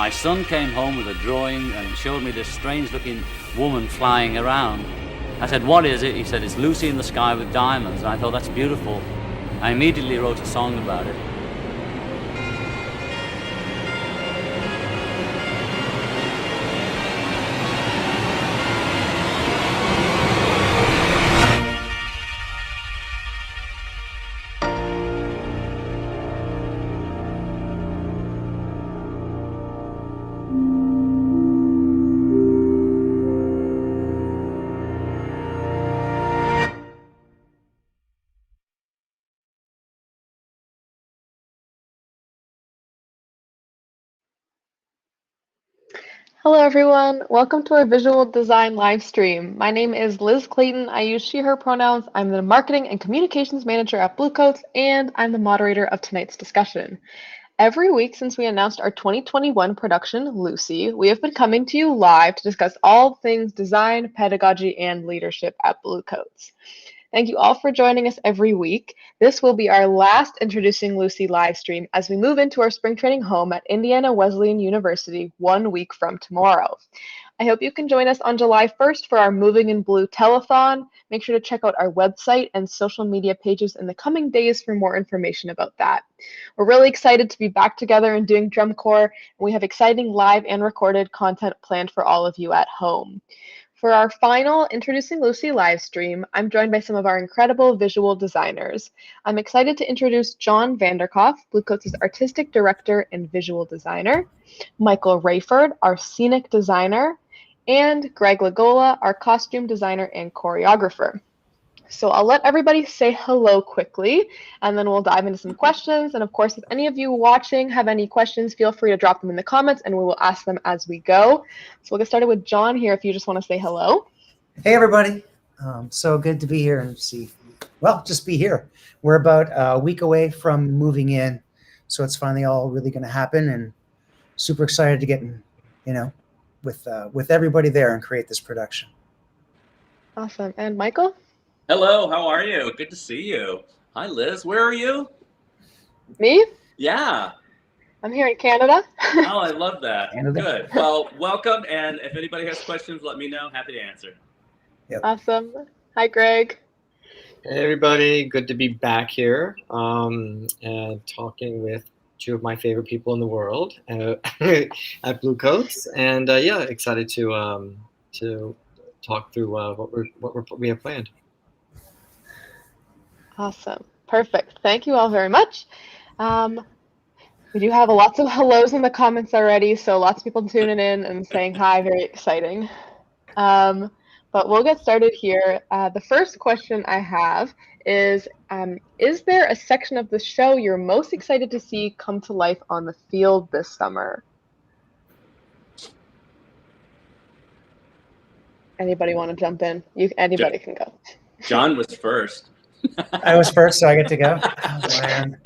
my son came home with a drawing and showed me this strange-looking woman flying around. I said, "What is it?" He said, "It's Lucy in the sky with diamonds." And I thought, that's beautiful. I immediately wrote a song about it. Hello everyone, welcome to our visual design live stream. My name is Liz Clayton. I use she, her pronouns. I'm the marketing and communications manager at Bluecoats, and I'm the moderator of tonight's discussion. Every week since we announced our 2021 production, Lucy, we have been coming to you live to discuss all things design, pedagogy, and leadership at Bluecoats. Thank you all for joining us every week. This will be our last Introducing Lucy live stream as we move into our spring training home at Indiana Wesleyan University 1 week from tomorrow. I hope you can join us on July 1st for our Moving in Blue telethon. Make sure to check out our website and social media pages in the coming days for more information about that. We're really excited to be back together and doing drum corps, and we have exciting live and recorded content planned for all of you at home. For our final Introducing Lucy live stream, I'm joined by some of our incredible visual designers. I'm excited to introduce John Vanderkoff, Bluecoats' artistic director and visual designer, Michael Rayford, our scenic designer, and Greg Lagola, our costume designer and choreographer. So I'll let everybody say hello quickly, and then we'll dive into some questions. And of course, if any of you watching have any questions, feel free to drop them in the comments, and we will ask them as we go. So we'll get started with John here if you just want to say hello. Hey, everybody. So good to be here and just be here. We're about a week away from moving in, so it's finally all really going to happen, and super excited to get with everybody there and create this production. Awesome. And Michael? Hello, how are you? Good to see you. Hi, Liz. Where are you? Me? Yeah. I'm here in Canada. Oh, I love that. Canada. Good. Well, welcome. And if anybody has questions, let me know. Happy to answer. Yep. Awesome. Hi, Greg. Hey, everybody. Good to be back here and talking with two of my favorite people in the world at Bluecoats. And yeah, excited to talk through what we have planned. Awesome. Perfect. Thank you all very much. We do have lots of hellos in the comments already, so lots of people tuning in and saying hi. Very exciting. But we'll get started here. The first question I have is there a section of the show you're most excited to see come to life on the field this summer? Anybody want to jump in? Anybody can go. John was first. I was first, so I get to go. Oh, man.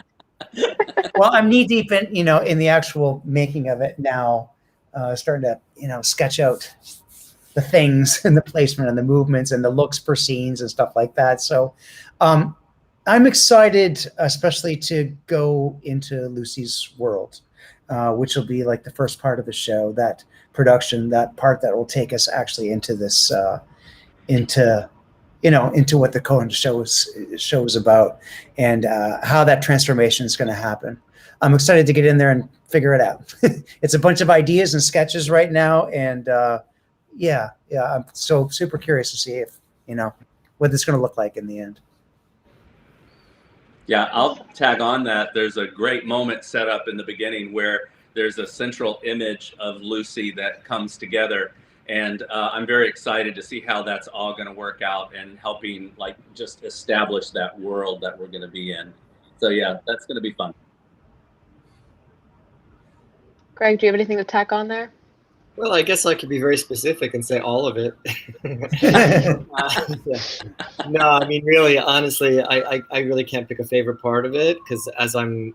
Well, I'm knee deep in the actual making of it now, starting to sketch out the things and the placement and the movements and the looks per scenes and stuff like that. So I'm excited, especially to go into Lucy's world, which will be like the first part of the show, that production, that part that will take us actually into this, into what the Cohen show is about, and how that transformation is going to happen. I'm excited to get in there and figure it out. It's a bunch of ideas and sketches right now, and yeah, I'm so super curious to see if what this is going to look like in the end. Yeah, I'll tag on that. There's a great moment set up in the beginning where there's a central image of Lucy that comes together. And I'm very excited to see how that's all going to work out and helping just establish that world that we're going to be in. So yeah, that's going to be fun. Greg, do you have anything to tack on there? Well, I guess I could be very specific and say all of it. No, I mean, really, honestly, I really can't pick a favorite part of it, because as I'm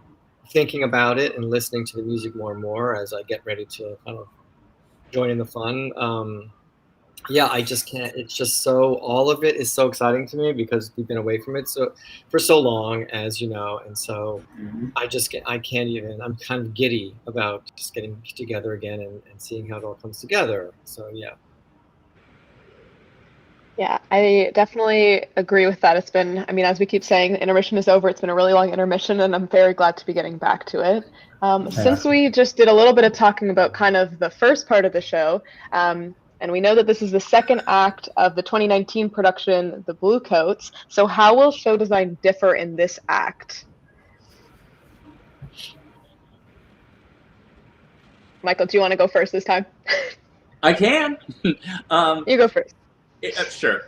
thinking about it and listening to the music more and more as I get ready to kind of join in the fun, yeah, I just can't. It's just so, all of it is so exciting to me because we've been away from it for so long, as you know, and so Mhm. I can't even. I'm kind of giddy about just getting together again and seeing how it all comes together. So yeah. Yeah, I definitely agree with that. It's been, I mean, as we keep saying, the intermission is over. It's been a really long intermission, and I'm very glad to be getting back to it. Yeah. Since we just did a little bit of talking about kind of the first part of the show, and we know that this is the second act of the 2019 production, The Bluecoats. So, how will show design differ in this act? Michael, do you want to go first this time? I can. um, You go first. sure.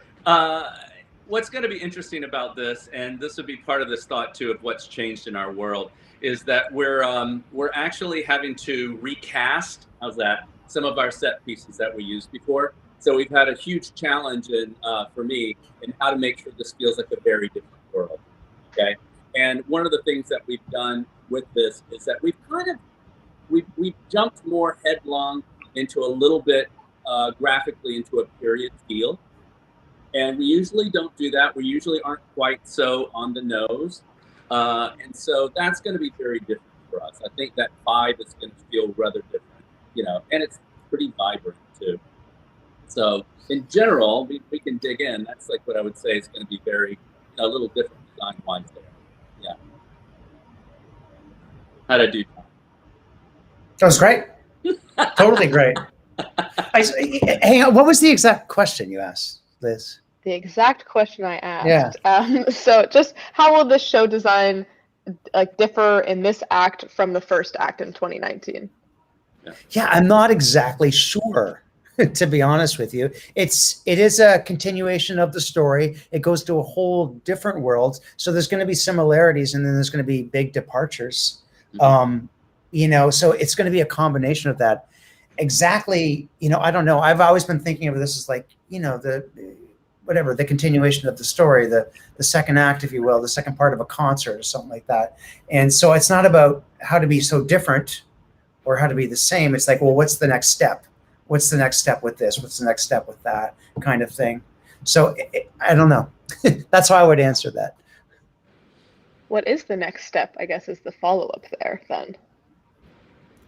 What's going to be interesting about this, and this would be part of this thought too of what's changed in our world, is that we're actually having to recast. How's that? Some of our set pieces that we used before. So we've had a huge challenge in for me in how to make sure this feels like a very different world. Okay. And one of the things that we've done with this is that we've jumped more headlong into a little bit graphically into a period feel, and we usually don't do that. We usually aren't quite so on the nose, and so that's going to be very different for us. I think that vibe is going to feel rather different, and it's pretty vibrant too. So in general, we can dig in. That's like what I would say is going to be very a little different design wise there. Yeah. How'd I do? That was great. Totally great. Hang on. What was the exact question you asked, Liz? The exact question I Yeah. asked. So, just how will this show design like differ in this act from the first act in 2019? Yeah, I'm not exactly sure, to be honest with you. It is a continuation of the story. It goes to a whole different world. So there's going to be similarities, and then there's going to be big departures. So it's going to be a combination of that. Exactly, I don't know. I've always been thinking of this as like, the continuation of the story, the second act, if you will, the second part of a concert or something like that. And so it's not about how to be so different or how to be the same. It's like, well, what's the next step? What's the next step with this? What's the next step with that kind of thing? So I don't know. That's how I would answer that. What is the next step, I guess, is the follow-up there then.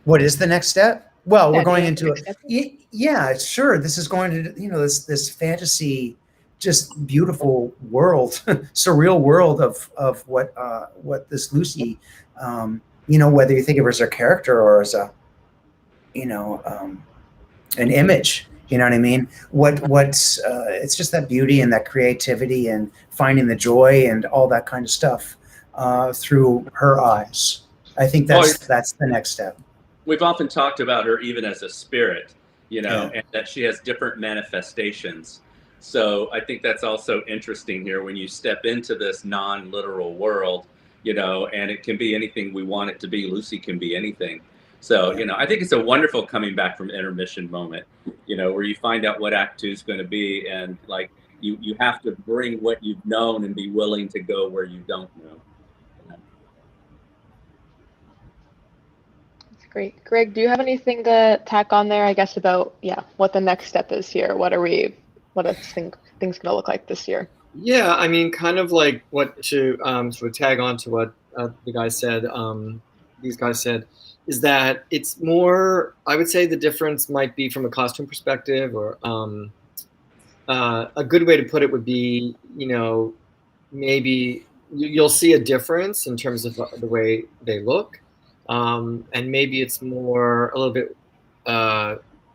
What is the next step? Well, Yeah, we're going do you know into what the next step is? yeah, sure. This is going to, this fantasy, just beautiful world, surreal world of what this Lucy, whether you think of her as a character or as a, an image, you know what I mean? What's it's just that beauty and that creativity and finding the joy and all that kind of stuff through her eyes. I think that's the next step. We've often talked about her even as a spirit, Yeah. and that she has different manifestations. So I think that's also interesting here when you step into this non-literal world, and it can be anything we want it to be. Lucy can be anything. So, I think it's a wonderful coming back from intermission moment, where you find out what Act 2 is going to be, and like you have to bring what you've known and be willing to go where you don't know. Great. Greg, do you have anything to tack on there, I guess, about, what the next step is here? What are things going to look like this year? Yeah, I mean, kind of like what to sort of tag on to what the guy said, these guys said, is that it's more, I would say the difference might be from a costume perspective, or a good way to put it would be, maybe you'll see a difference in terms of the way they look. And maybe it's more a little bit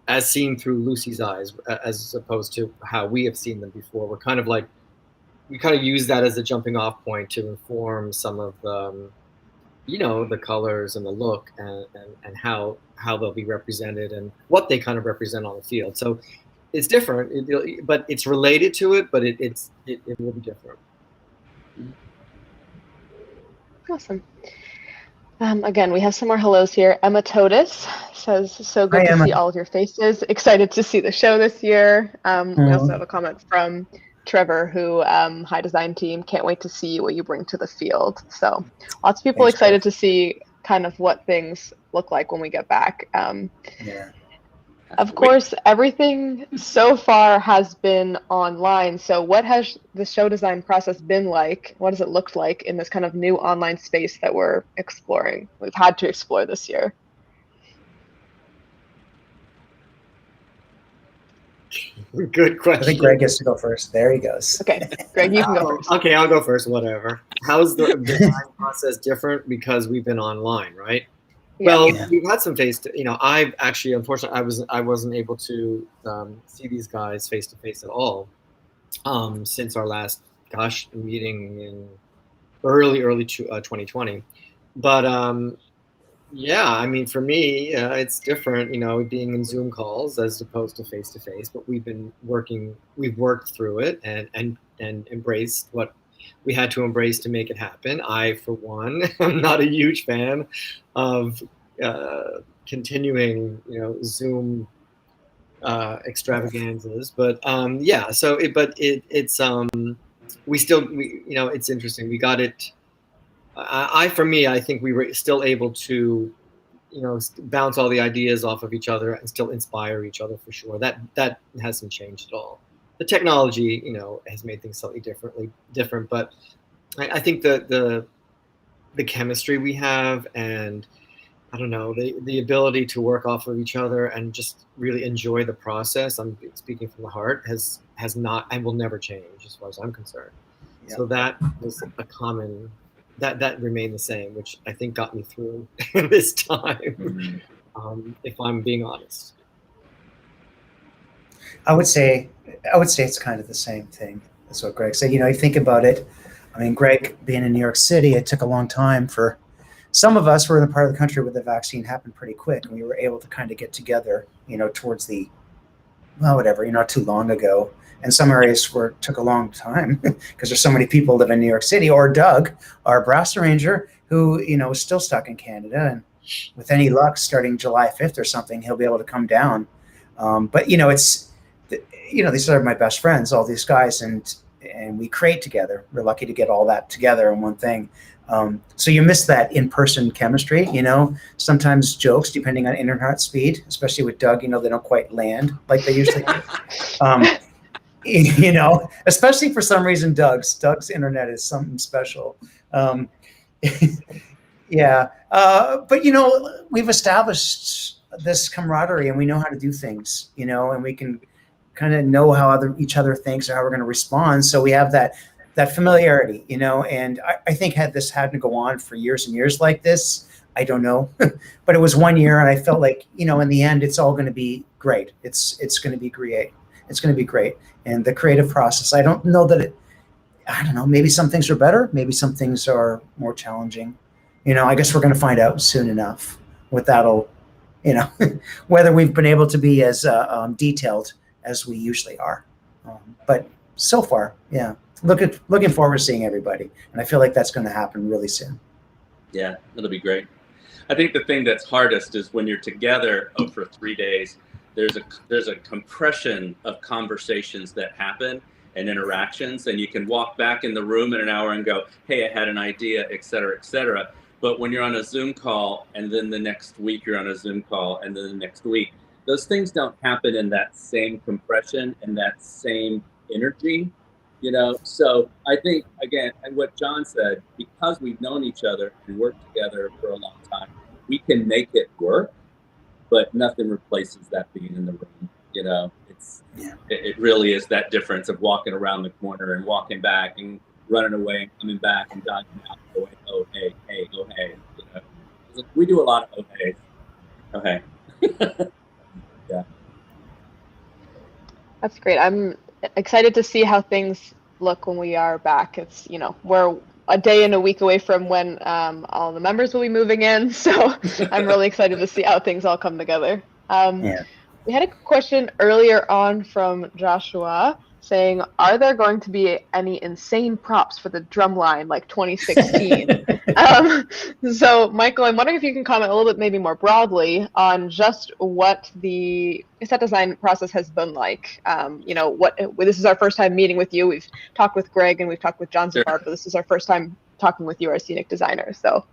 as seen through Lucy's eyes, as opposed to how we have seen them before. We kind of use that as a jumping off point to inform some of the colors and the look and how they'll be represented and what they kind of represent on the field. So it's different, but it's related to it, but it will be different. Awesome. Again, we have some more hellos here. Emma Totis says, so good Hi, to Emma. see all of your faces. Excited to see the show this year. We also have a comment from Trevor, who, hi design team, can't wait to see what you bring to the field. So lots of people Thanks, excited Trev. to see kind of what things look like when we get back. Yeah. Of course, everything so far has been online. So what has the show design process been like? What does it look like in this kind of new online space that we're exploring? We've had to explore this year. Good I question. think Greg gets to go first. There he goes. Okay, Greg, you can go first. Okay, I'll go first. Whatever. How's the design process different because we've been online, right? Yeah. Well, Yeah. we've had some I've actually, unfortunately, I wasn't able to see these guys face to face at all since our last meeting in early 2020. But yeah, I mean, for me, it's different, being in Zoom calls as opposed to face. But we've worked through it and embraced what we had to embrace to make it happen. I, for one, am not a huge fan of continuing, Zoom extravaganzas. But yeah, so it's interesting. We got it. For me, I think we were still able to, bounce all the ideas off of each other and still inspire each other for sure. That hasn't changed at all. The technology, has made things slightly different, but I think the chemistry we have, and I don't know, the ability to work off of each other and just really enjoy the process. I'm speaking from the heart, has not and will never change as far as I'm concerned. Yeah. So that was a common that remained the same, which I think got me through this time. If I'm being honest, I would say it's kind of the same thing. That's what Greg said. You think about it. I mean, Greg being in New York City, it took a long time for some of us. Were in the part of the country where the vaccine happened pretty quick, and we were able to kind of get together, towards the, whatever, not too long ago. And some areas took a long time because there's so many people live in New York City. Or Doug, our brass arranger, who is still stuck in Canada, and with any luck, starting July 5th or something, he'll be able to come down. But it's these are my best friends, all these guys, and we create together. We're lucky to get all that together in one thing. So you miss that in-person chemistry. Sometimes jokes, depending on internet speed, especially with Doug, they don't quite land like they usually do. Especially for some reason, Doug's internet is something special. Yeah. But we've established this camaraderie, and we know how to do things, and we can kind of know how each other thinks or how we're going to respond. So we have that familiarity, and I think had this had to go on for years and years like this, I don't know, but it was 1 year, and I felt like, in the end, it's all going to be great. It's going to be great. It's going to be great. And the creative process, I don't know maybe some things are better. Maybe some things are more challenging. I guess we're going to find out soon enough what that'll, whether we've been able to be as detailed as we usually are. But so far, yeah, looking forward to seeing everybody. And I feel like that's going to happen really soon. Yeah, that'll be great. I think the thing that's hardest is when you're together for 3 days, there's a compression of conversations that happen and interactions, and you can walk back in the room in an hour and go, hey, I had an idea, et cetera, et cetera. But when you're on a Zoom call, and then the next week you're on a Zoom call, and then the next week, those things don't happen in that same compression and that same energy, So I think, again, and what John said, because we've known each other and worked together for a long time, we can make it work, but nothing replaces that being in the room. It really is that difference of walking around the corner and walking back and running away and coming back and dodging out, going, oh, hey, oh, hey. We do a lot of oh, hey. Oh, hey. Yeah. That's great. I'm excited to see how things look when we are back. It's, we're a day and a week away from when all the members will be moving in. So I'm really excited to see how things all come together. Yeah. We had a question earlier on from Joshua saying, are there going to be any insane props for the drum line like 2016? So Michael, I'm wondering if you can comment a little bit maybe more broadly on just what the set design process has been like. This is our first time meeting with you. We've talked with Greg and we've talked with John so far, but this is our first time talking with you, our scenic designer. So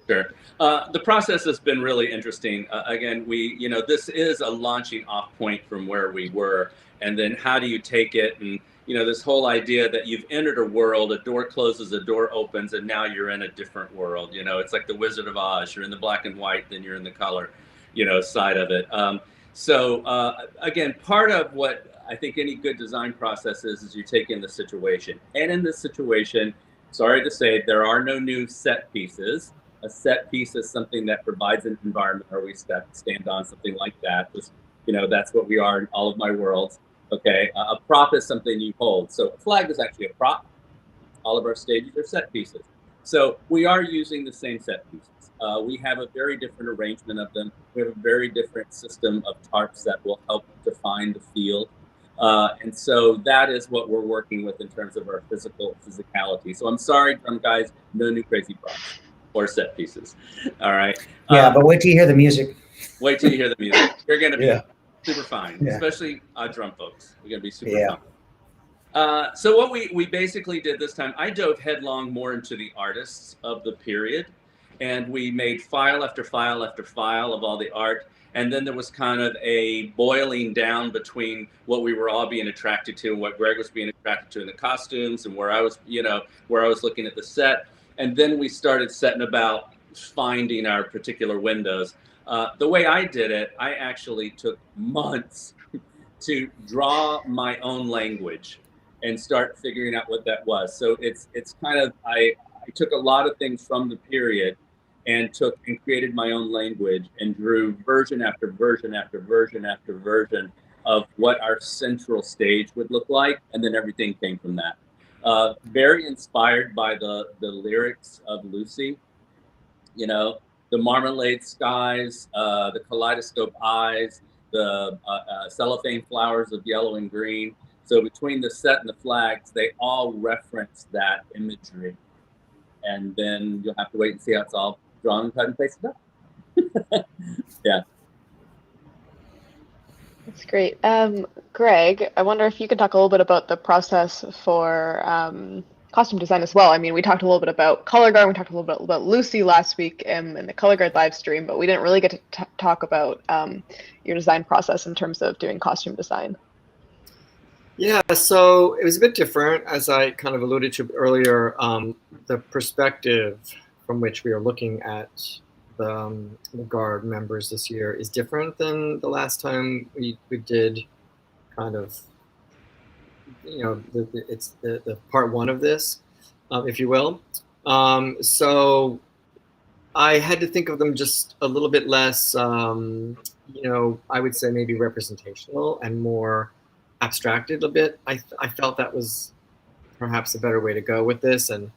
Sure. The process has been really interesting. Again, this is a launching off point from where we were. And then how do you take it? And, this whole idea that you've entered a world, a door closes, a door opens, and now you're in a different world. It's like the Wizard of Oz. You're in the black and white, then you're in the color, side of it. Again, part of what I think any good design process is you take in the situation. And in this situation, sorry to say, there are no new set pieces. A set piece is something that provides an environment where we stand on, something like that. Just, that's what we are in all of my worlds. Okay, a prop is something you hold. So a flag is actually a prop. All of our stages are set pieces. So we are using the same set pieces. We have a very different arrangement of them. We have a very different system of tarps that will help define the field. And so that is what we're working with in terms of our physicality. So I'm sorry, drum guys, no new crazy props or set pieces. All right. Yeah, but wait till you hear the music. Wait till you hear the music. You're going to be Yeah. super fine, Yeah. especially drum folks. We're going to be super fun. So what we basically did this time, I dove headlong more into the artists of the period, and we made file after file after file of all the art. And then there was kind of a boiling down between what we were all being attracted to and what Greg was being attracted to in the costumes and where I was looking at the set. And then we started setting about finding our particular windows. The way I did it, I actually took months to draw my own language and start figuring out what that was. So it's kind of, I took a lot of things from the period and created my own language and drew version after version after version after version of what our central stage would look like. And then everything came from that. Very inspired by the lyrics of Lucy, the marmalade skies, the kaleidoscope eyes, the cellophane flowers of yellow and green. So between the set and the flags, they all reference that imagery. And then you'll have to wait and see how it's all drawn, cut, and pasted up. Yeah. That's great. Greg, I wonder if you could talk a little bit about the process for costume design as well. I mean, we talked a little bit about color guard. We talked a little bit about Lucy last week in the color guard live stream, but we didn't really get to talk about your design process in terms of doing costume design. Yeah, so it was a bit different, as I kind of alluded to earlier. The perspective from which we are looking at the guard members this year is different than the last time we did kind of, it's the part one of this, if you will. So I had to think of them just a little bit less, I would say maybe representational and more abstracted a bit. I felt that was perhaps a better way to go with this, and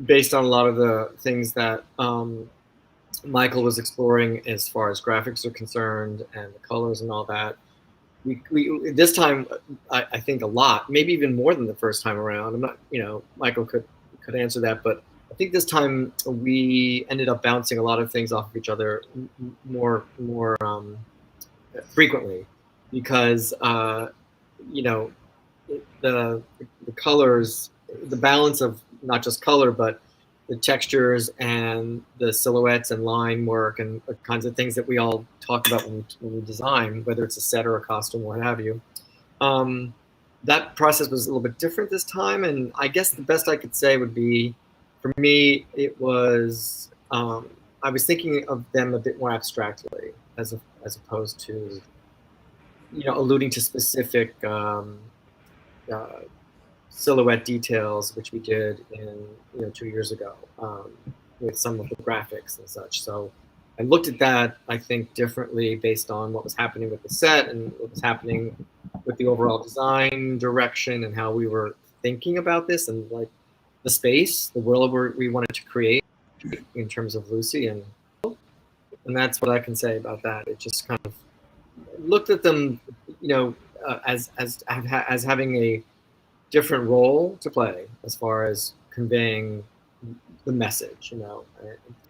based on a lot of the things that Michael was exploring as far as graphics are concerned and the colors and all that. We this time, I think a lot, maybe even more than the first time around. I'm not, Michael could answer that, but I think this time we ended up bouncing a lot of things off of each other more frequently, because the colors, the balance of not just color, but the textures and the silhouettes and line work and the kinds of things that we all talk about when we design, whether it's a set or a costume, what have you. That process was a little bit different this time, and I guess the best I could say would be, for me, it was, I was thinking of them a bit more abstractly, as opposed to, alluding to specific silhouette details, which we did in 2 years ago with some of the graphics and such. So I looked at that, I think, differently based on what was happening with the set and what was happening with the overall design direction and how we were thinking about this and like the space, the world we wanted to create in terms of Lucy, and that's what I can say about that. It just kind of looked at them, as having a different role to play as far as conveying the message,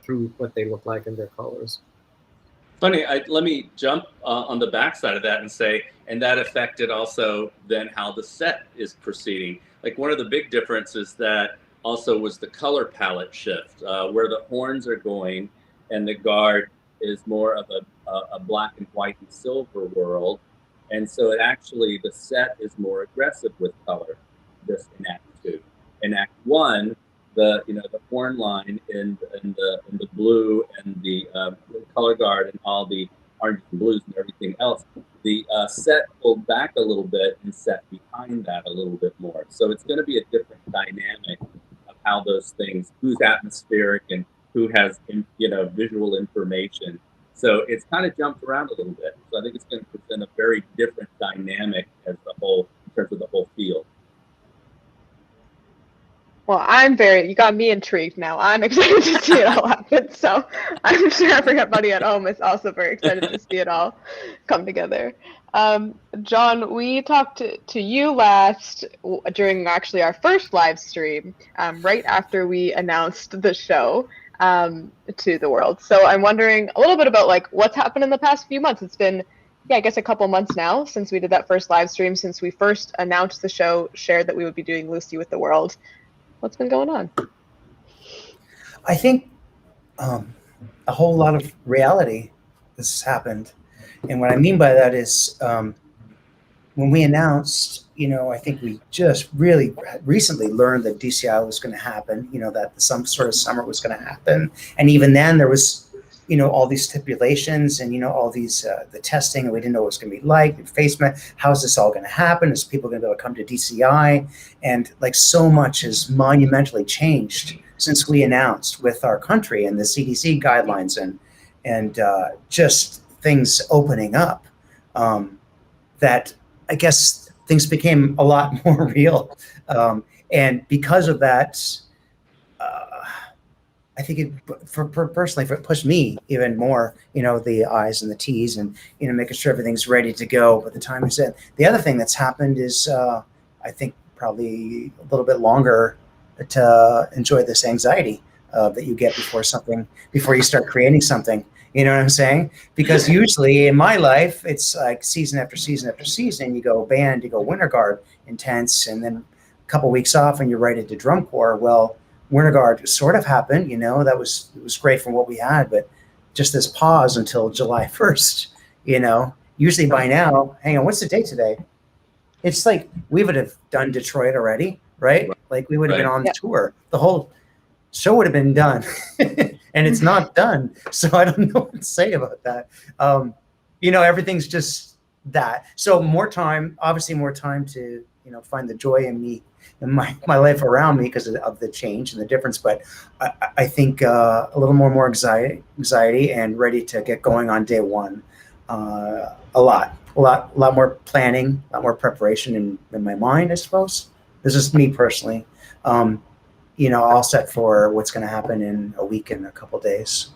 through what they look like and their colors. Funny, let me jump on the backside of that and say, and that affected also then how the set is proceeding. Like, one of the big differences that also was the color palette shift, where the horns are going and the guard is more of a black and white and silver world. And so it actually, the set is more aggressive with color, this in Act 2. In Act 1, the horn line in the blue and the color guard and all the orange and blues and everything else, the set pulled back a little bit and set behind that a little bit more. So it's going to be a different dynamic of how those things, who's atmospheric and who has visual information. So it's kind of jumped around a little bit. So I think it's going to present a very different dynamic as the whole, in terms of the whole field. Well, you got me intrigued now. I'm excited to see it all happen. So I'm sure everybody at home is also very excited to see it all come together. John, we talked to you last during actually our first live stream, right after we announced the show to the world. So I'm wondering a little bit about like what's happened in the past few months. It's been, I guess a couple months now since we did that first live stream, since we first announced the show, shared that we would be doing Lucy with the World. What's been going on? I think a whole lot of reality has happened. And what I mean by that is when we announced, I think we just really recently learned that DCI was going to happen, that some sort of summer was going to happen. And even then there was, all these stipulations and, all these, the testing, and we didn't know what it was going to be like, the face mask, how is this all going to happen? Is people going to be able to come to DCI? And like so much has monumentally changed since we announced with our country and the CDC guidelines and just things opening up, that I guess things became a lot more real. And because of that, I think personally, it pushed me even more, the I's and the T's and, making sure everything's ready to go by the time is in. The other thing that's happened is, I think probably a little bit longer to enjoy this anxiety that you get before you start creating something. You know what I'm saying? Because usually in my life, it's like season after season after season, you go band, you go Winter Guard, intense, and then a couple weeks off and you're right into drum corps. Well, Winter Guard sort of happened, it was great from what we had, but just this pause until July 1st, usually by now, hang on, what's the date today? It's like we would have done Detroit already, right? Like we would have been on the tour. The whole show would have been done and it's not done. So I don't know what to say about that. Everything's just that. So obviously more time to, find the joy in me and my life around me because of the change and the difference. But I think a little more anxiety and ready to get going on day one. A lot more planning, a lot more preparation in my mind, I suppose. This is me personally. All set for what's going to happen in a week and a couple days.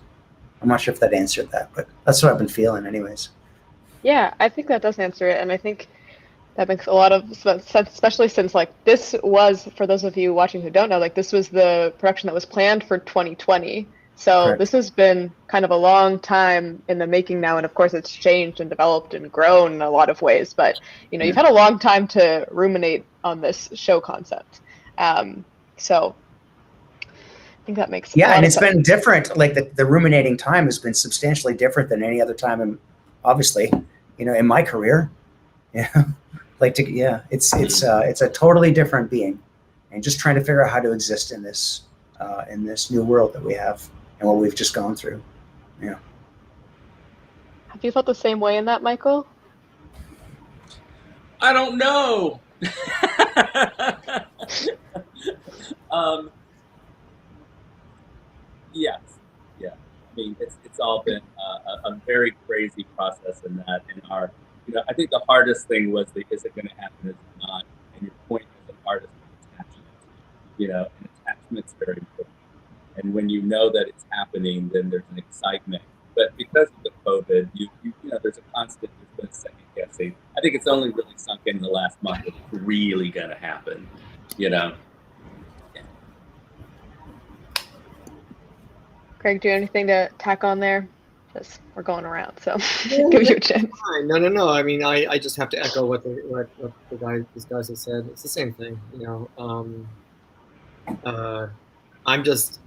I'm not sure if that answered that, but that's what I've been feeling anyways. Yeah, I think that does answer it. And I think that makes a lot of sense, especially since like this was, for those of you watching who don't know, like this was the production that was planned for 2020. So Correct. This has been kind of a long time in the making now. And of course it's changed and developed and grown in a lot of ways, but you've had a long time to ruminate on this show concept. So I think that makes a lot and it's sense. Been different. Like the ruminating time has been substantially different than any other time, obviously, in my career. It's a totally different being, and just trying to figure out how to exist in this new world that we have and what we've just gone through. Yeah. Have you felt the same way in that, Michael? I don't know. Yes. Yeah. I mean, it's all been a very crazy process in that. In our, I think the hardest thing was is it going to happen? Is it not? And your point as an artist is attachment. And attachment's very important. And when you know that it's happening, then there's an excitement. But because of the COVID, there's a constant, there's been second guessing. I think it's only really sunk in the last month that it's really going to happen. Craig, do you have anything to tack on there? Because we're going around, so give you a chance. No. I mean, I just have to echo what these guys have said. It's the same thing, I'm just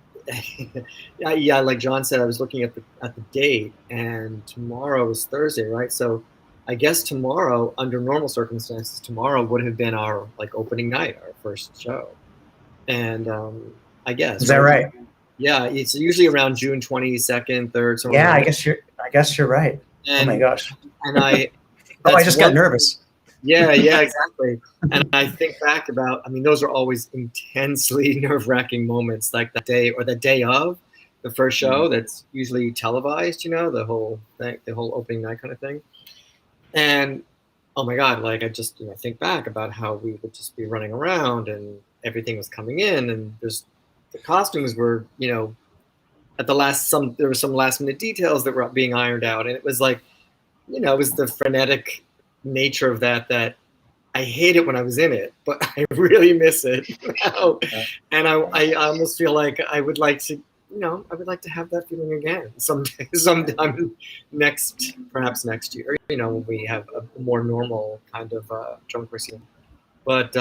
yeah, like John said, I was looking at the date, and tomorrow is Thursday, right? So I guess tomorrow, under normal circumstances, tomorrow would have been our like opening night, our first show. And I guess, Is that right? right? Yeah, it's usually around June 22nd, 3rd, somewhere Yeah, around I guess you're right. there. Oh my gosh. And I Oh, I that's just one got nervous. Yeah, yeah, exactly. And I think back about, I mean, those are always intensely nerve-wracking moments, like that day or the day of the first show that's usually televised, you know, the whole thing, the whole opening night kind of thing. And oh my God, like I just, think back about how we would just be running around and everything was coming in, and the costumes were, at the last, there were some last minute details that were being ironed out. And it was like, it was the frenetic nature of that I hate it when I was in it, but I really miss it now. And I almost feel like I would like to, I would like to have that feeling again sometime perhaps next year, when we have a more normal kind of drum corps scene. But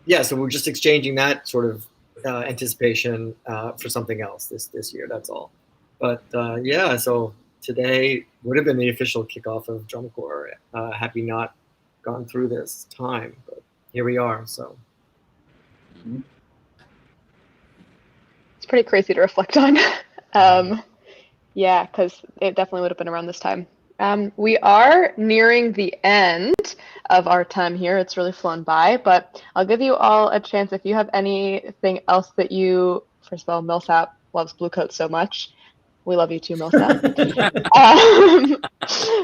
yeah, so we're just exchanging that sort of anticipation for something else this year. That's all. But yeah, so today would have been the official kickoff of drum corps. Happy not gone through this time, but here we are. So It's pretty crazy to reflect on. Yeah, because it definitely would have been around this time. We are nearing the end of our time here. It's really flown by, but I'll give you all a chance if you have anything else that first of all, Millsap loves Bluecoats so much. We love you too, Millsap.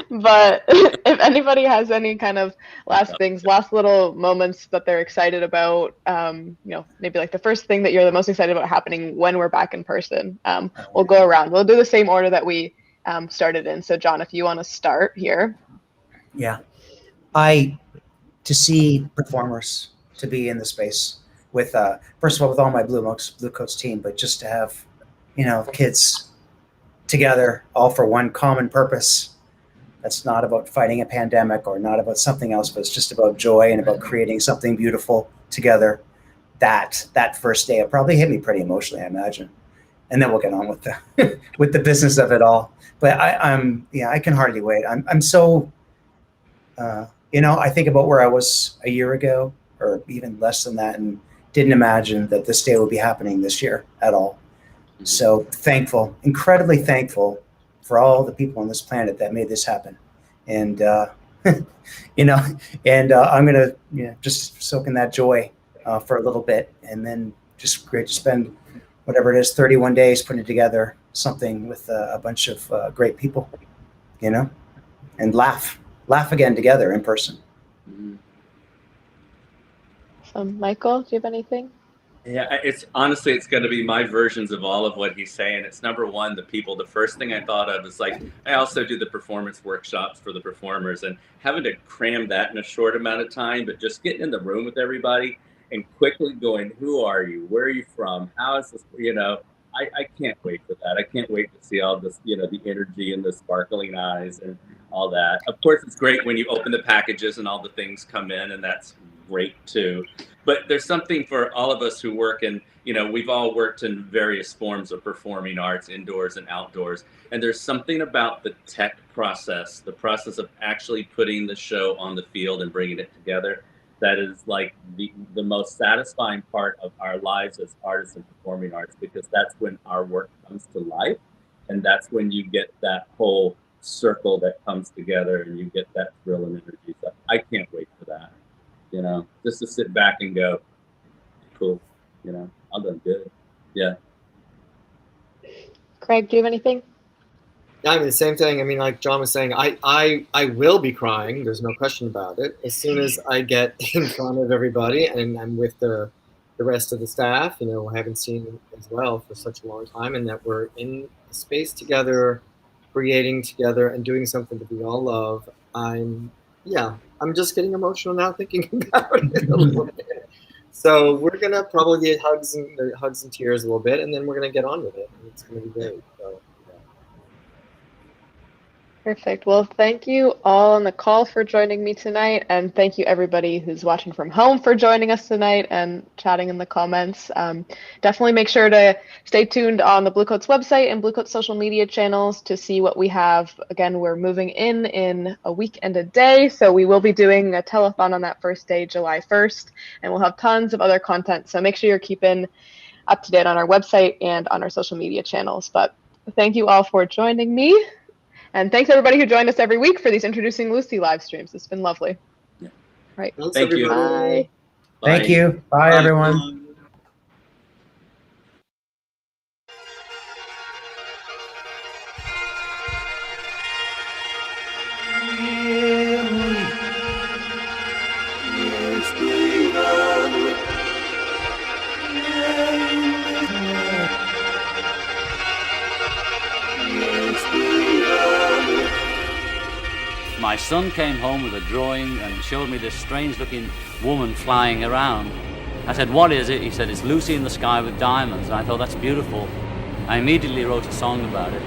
But if anybody has any kind of last things, last little moments that they're excited about, maybe like the first thing that you're the most excited about happening when we're back in person, we'll go around. We'll do the same order that we started in. So John, if you want to start here. Yeah. To see performers, to be in the space with, first of all, with all my Bluecoats team, but just to have, kids together, all for one common purpose. That's not about fighting a pandemic or not about something else, but it's just about joy and about creating something beautiful together. That first day, it probably hit me pretty emotionally, I imagine. And then we'll get on with the with the business of it all. But I can hardly wait. I'm so, I think about where I was a year ago, or even less than that, and didn't imagine that this day would be happening this year at all. So thankful, incredibly thankful for all the people on this planet that made this happen. And, I'm going to, just soak in that joy for a little bit, and then just great to spend whatever it is, 31 days putting together something with a bunch of great people, and laugh again together in person. So Michael, do you have anything? Yeah, it's honestly, it's going to be my versions of all of what he's saying. It's number one, the people. The first thing I thought of is like, I also do the performance workshops for the performers, and having to cram that in a short amount of time, but just getting in the room with everybody and quickly going, who are you? Where are you from? How is this? I can't wait for that. I can't wait to see all this, the energy and the sparkling eyes and all that. Of course, it's great when you open the packages and all the things come in, and that's great too. But there's something for all of us who work in, we've all worked in various forms of performing arts, indoors and outdoors. And there's something about the tech process, the process of actually putting the show on the field and bringing it together, that is like the most satisfying part of our lives as artists and performing arts, because that's when our work comes to life. And that's when you get that whole circle that comes together and you get that thrill and energy. So I can't wait for that. Just to sit back and go, cool, I'm done good. Yeah. Craig, do you have anything? I mean, the same thing. I mean, like John was saying, I will be crying. There's no question about it. As soon as I get in front of everybody and I'm with the rest of the staff, I haven't seen as well for such a long time, and that we're in a space together, creating together and doing something that we all love. I'm just getting emotional now thinking about it a little bit. So we're gonna probably get hugs and tears a little bit, and then we're gonna get on with it. And it's gonna be great. So, Perfect. Well, thank you all on the call for joining me tonight, and thank you everybody who's watching from home for joining us tonight and chatting in the comments. Definitely make sure to stay tuned on the Bluecoats website and Bluecoats social media channels to see what we have. Again, we're moving in a week and a day, so we will be doing a telethon on that first day, July 1st, and we'll have tons of other content. So make sure you're keeping up to date on our website and on our social media channels. But thank you all for joining me. And thanks everybody who joined us every week for these Introducing Lucy live streams. It's been lovely. Yeah. Right. Thanks, Thank you. everybody. Bye. Thank you. Bye, everyone. everyone. My son came home with a drawing and showed me this strange-looking woman flying around. I said, "What is it?" He said, "It's Lucy in the sky with diamonds." And I thought, that's beautiful. I immediately wrote a song about it.